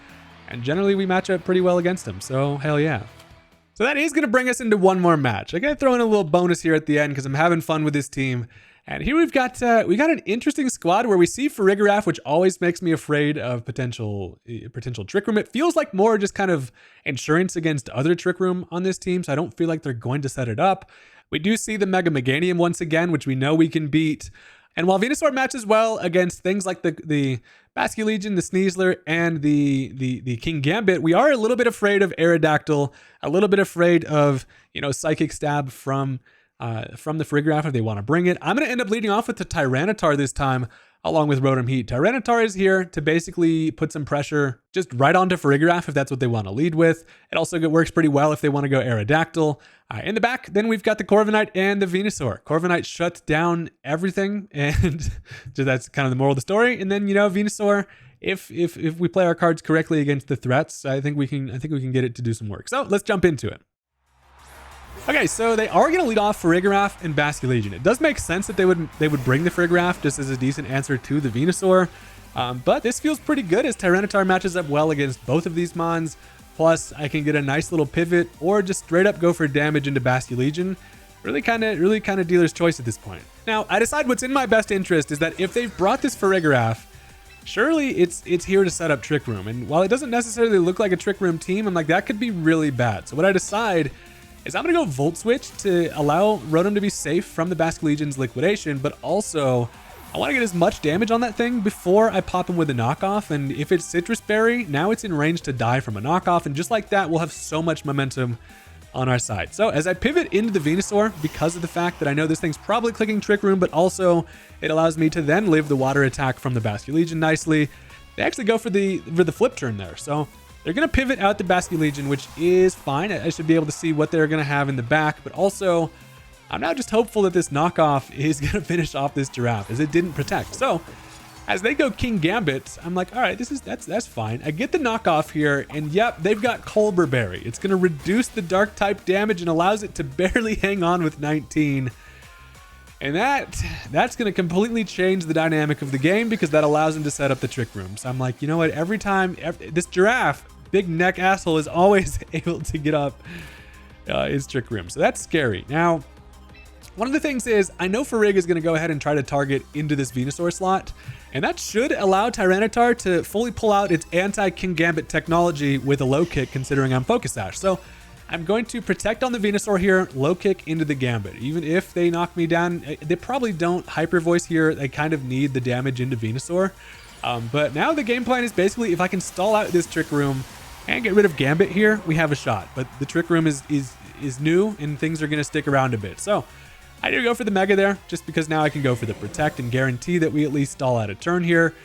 and generally we match up pretty well against them. So hell yeah. So that is going to bring us into one more match. I got to throw in a little bonus here at the end because I'm having fun with this team. And here we got an interesting squad where we see Farigiraf, which always makes me afraid of potential Trick Room. It feels like more just kind of insurance against other Trick Room on this team, so I don't feel like they're going to set it up. We do see the Mega Meganium once again, which we know we can beat. And while Venusaur matches well against things like the Basculegion, the Sneasler, and the King Gambit, we are a little bit afraid of Aerodactyl, a little bit afraid of, Psychic Stab from the Farigiraf if they want to bring it. I'm going to end up leading off with the Tyranitar this time, along with Rotom Heat. Tyranitar is here to basically put some pressure just right onto Farigiraf if that's what they want to lead with. It also works pretty well if they want to go Aerodactyl. In the back, then we've got the Corviknight and the Venusaur. Corviknight shuts down everything, and that's kind of the moral of the story. And then, Venusaur if we play our cards correctly against the threats, I think we can get it to do some work. So let's jump into it. Okay, so they are going to lead off Farigiraf and Basculegion. It does make sense that they would bring the Farigiraf just as a decent answer to the Venusaur. But this feels pretty good as Tyranitar matches up well against both of these mons. Plus, I can get a nice little pivot or just straight up go for damage into Basculegion. Really kind of dealer's choice at this point. Now, I decide what's in my best interest is that if they've brought this Farigiraf, surely it's here to set up Trick Room. And while it doesn't necessarily look like a Trick Room team, I'm like, that could be really bad. So what I decide is I'm going to go Volt Switch to allow Rotom to be safe from the Basculegion's liquidation, but also I want to get as much damage on that thing before I pop him with a knockoff. And if it's Citrus Berry, now it's in range to die from a knockoff. And just like that, we'll have so much momentum on our side. So as I pivot into the Venusaur, because of the fact that I know this thing's probably clicking Trick Room, but also it allows me to then live the water attack from the Basculegion nicely, they actually go for the flip turn there. So they're going to pivot out the Basculegion, which is fine. I should be able to see what they're going to have in the back, but also I'm now just hopeful that this knockoff is going to finish off this Giraffe as it didn't protect. So as they go King Gambit, I'm like, all right, that's fine. I get the knockoff here, and yep, they've got Colbur Berry. It's going to reduce the dark type damage and allows it to barely hang on with 19. And that's going to completely change the dynamic of the game because that allows him to set up the Trick Room. So I'm like, you know what? Every time this Giraffe, big neck asshole, is always able to get up his Trick Room. So that's scary. Now, one of the things is I know Farig is going to go ahead and try to target into this Venusaur slot, and that should allow Tyranitar to fully pull out its anti-King Gambit technology with a low kick, considering I'm Focus Sash. So I'm going to protect on the Venusaur here, low kick into the Gambit. Even if they knock me down, they probably don't Hyper Voice here. They kind of need the damage into Venusaur. But now the game plan is basically if I can stall out this Trick Room and get rid of Gambit here, we have a shot. But the Trick Room is new and things are going to stick around a bit. So I do go for the Mega there just because now I can go for the Protect and guarantee that we at least stall out a turn here.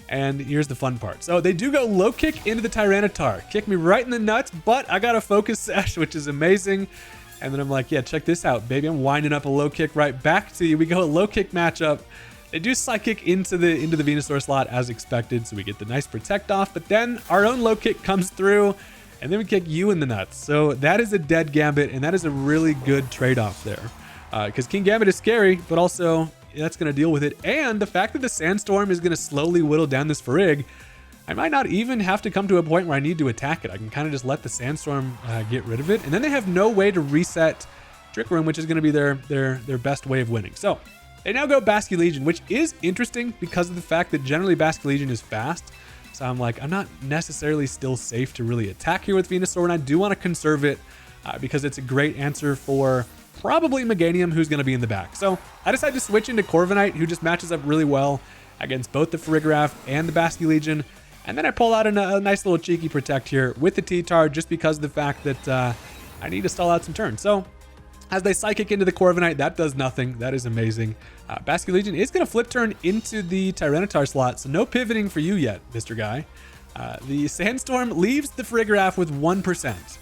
And here's the fun part. So they do go low kick into the Tyranitar. Kick me right in the nuts, but I got a Focus Sash, which is amazing. And then I'm like, yeah, check this out, baby. I'm winding up a low kick right back to you. We go a low kick matchup. They do Psychic into the Venusaur slot as expected, so we get the nice Protect off. But then our own low kick comes through, and then we kick you in the nuts. So that is a dead Gambit, and that is a really good trade-off there. Because King Gambit is scary, but also that's going to deal with it. And the fact that the Sandstorm is going to slowly whittle down this Farig, I might not even have to come to a point where I need to attack it. I can kind of just let the Sandstorm get rid of it. And then they have no way to reset Trick Room, which is going to be their best way of winning. So they now go Basculegion, which is interesting because of the fact that generally Basculegion is fast. So I'm like, I'm not necessarily still safe to really attack here with Venusaur, and I do want to conserve it because it's a great answer for probably Meganium, who's going to be in the back. So I decided to switch into Corviknight, who just matches up really well against both the Farigiraf and the Basculegion. And then I pull out a nice little cheeky Protect here with the T-Tar just because of the fact that I need to stall out some turns. So as they Psychic into the Corviknight, that does nothing. That is amazing. Basculegion is going to flip turn into the Tyranitar slot, so no pivoting for you yet, Mr. Guy. The Sandstorm leaves the Farigiraf with 1%.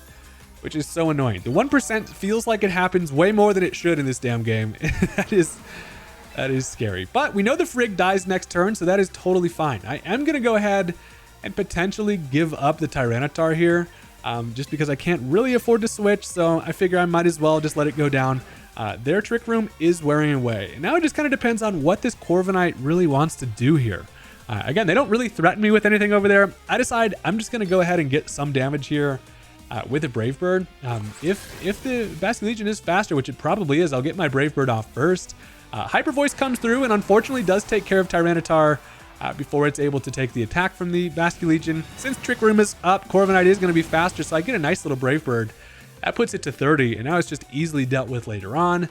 Which is so annoying. The 1% feels like it happens way more than it should in this damn game. That is scary. But we know the Frig dies next turn, so that is totally fine. I am going to go ahead and potentially give up the Tyranitar here, just because I can't really afford to switch, so I figure I might as well just let it go down. Their Trick Room is wearing away. And now it just kind of depends on what this Corviknight really wants to do here. Again, they don't really threaten me with anything over there. I decide I'm just going to go ahead and get some damage here. With a Brave Bird. If the Basculegion is faster, which it probably is, I'll get my Brave Bird off first. Hyper Voice comes through and unfortunately does take care of Tyranitar before it's able to take the attack from the Basculegion. Since Trick Room is up, Corviknight is going to be faster, so I get a nice little Brave Bird. That puts it to 30, and now it's just easily dealt with later on.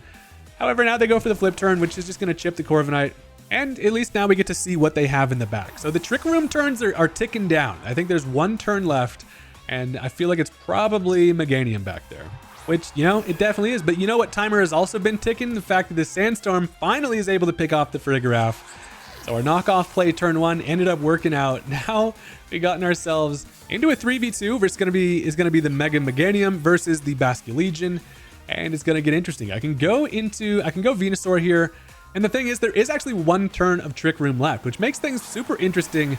However, now they go for the flip turn, which is just going to chip the Corviknight. And at least now we get to see what they have in the back. So the Trick Room turns are ticking down. I think there's one turn left. And I feel like it's probably Meganium back there, which, you know, it definitely is. But you know what timer has also been ticking? The fact that the Sandstorm finally is able to pick off the Farigiraf. So our knockoff play turn 1 ended up working out. Now we've gotten ourselves into a 3v2 versus going to be the Mega Meganium versus the Basculegion. And it's going to get interesting. I can go Venusaur here. And the thing is, there is actually one turn of Trick Room left, which makes things super interesting.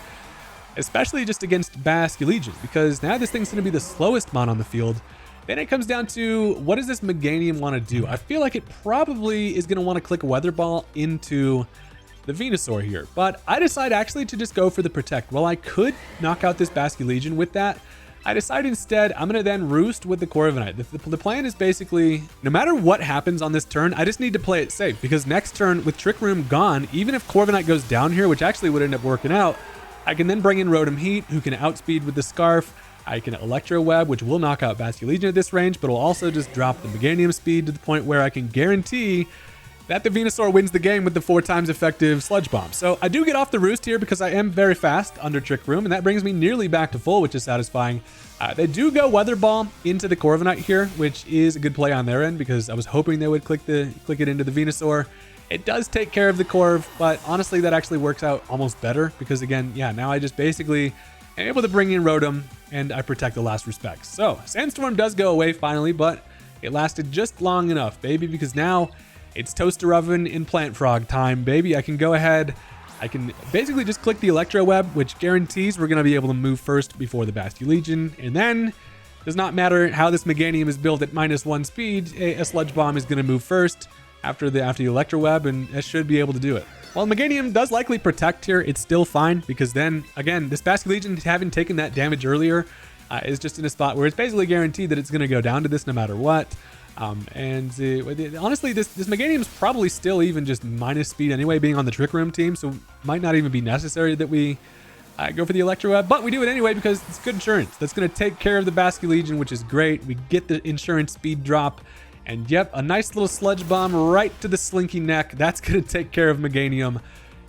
especially just against Basculegion, because now this thing's going to be the slowest mon on the field. Then it comes down to, what does this Meganium want to do? I feel like it probably is going to want to click a Weather Ball into the Venusaur here, but I decide actually to just go for the Protect. Well, I could knock out this Basculegion with that. I decide instead I'm going to then Roost with the Corviknight. The plan is basically, no matter what happens on this turn, I just need to play it safe, because next turn with Trick Room gone, even if Corviknight goes down here, which actually would end up working out, I can then bring in Rotom Heat, who can outspeed with the Scarf. I can Electro Web, which will knock out Basculegion at this range, but will also just drop the Meganium speed to the point where I can guarantee that the Venusaur wins the game with the 4 times effective Sludge Bomb. So I do get off the Roost here because I am very fast under Trick Room, and that brings me nearly back to full, which is satisfying. They do go Weather Ball into the Corviknight here, which is a good play on their end, because I was hoping they would click it into the Venusaur. It does take care of the Corv, but honestly that actually works out almost better, because again, yeah, now I just basically am able to bring in Rotom and I protect the last respects. So Sandstorm does go away finally, but it lasted just long enough, baby, because now it's Toaster Oven in Plant Frog time, baby. I can go ahead, I can basically just click the Electro Web, which guarantees we're going to be able to move first before the Basculegion, and then does not matter how this Meganium is built at -1 speed, a Sludge Bomb is going to move first after the Electro Web, and it should be able to do it. While Meganium does likely protect here, it's still fine, because then, again, this Basculegion, having taken that damage earlier, is just in a spot where it's basically guaranteed that it's going to go down to this no matter what. Honestly, this Meganium is probably still even just minus speed anyway, being on the Trick Room team, so might not even be necessary that we go for the Electro Web, but we do it anyway because it's good insurance. That's going to take care of the Basculegion, which is great. We get the insurance speed drop, and yep, a nice little Sludge Bomb right to the Slinky neck. That's going to take care of Meganium,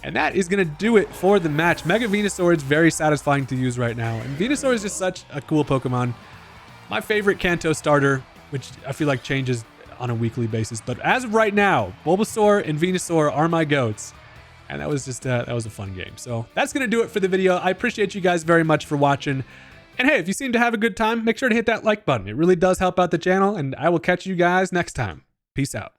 and that is going to do it for the match. Mega Venusaur is very satisfying to use right now, and Venusaur is just such a cool Pokemon. My favorite Kanto starter, which I feel like changes on a weekly basis. But as of right now, Bulbasaur and Venusaur are my goats. And that was just, that was a fun game. So that's going to do it for the video. I appreciate you guys very much for watching. And hey, if you seem to have a good time, make sure to hit that like button. It really does help out the channel. And I will catch you guys next time. Peace out.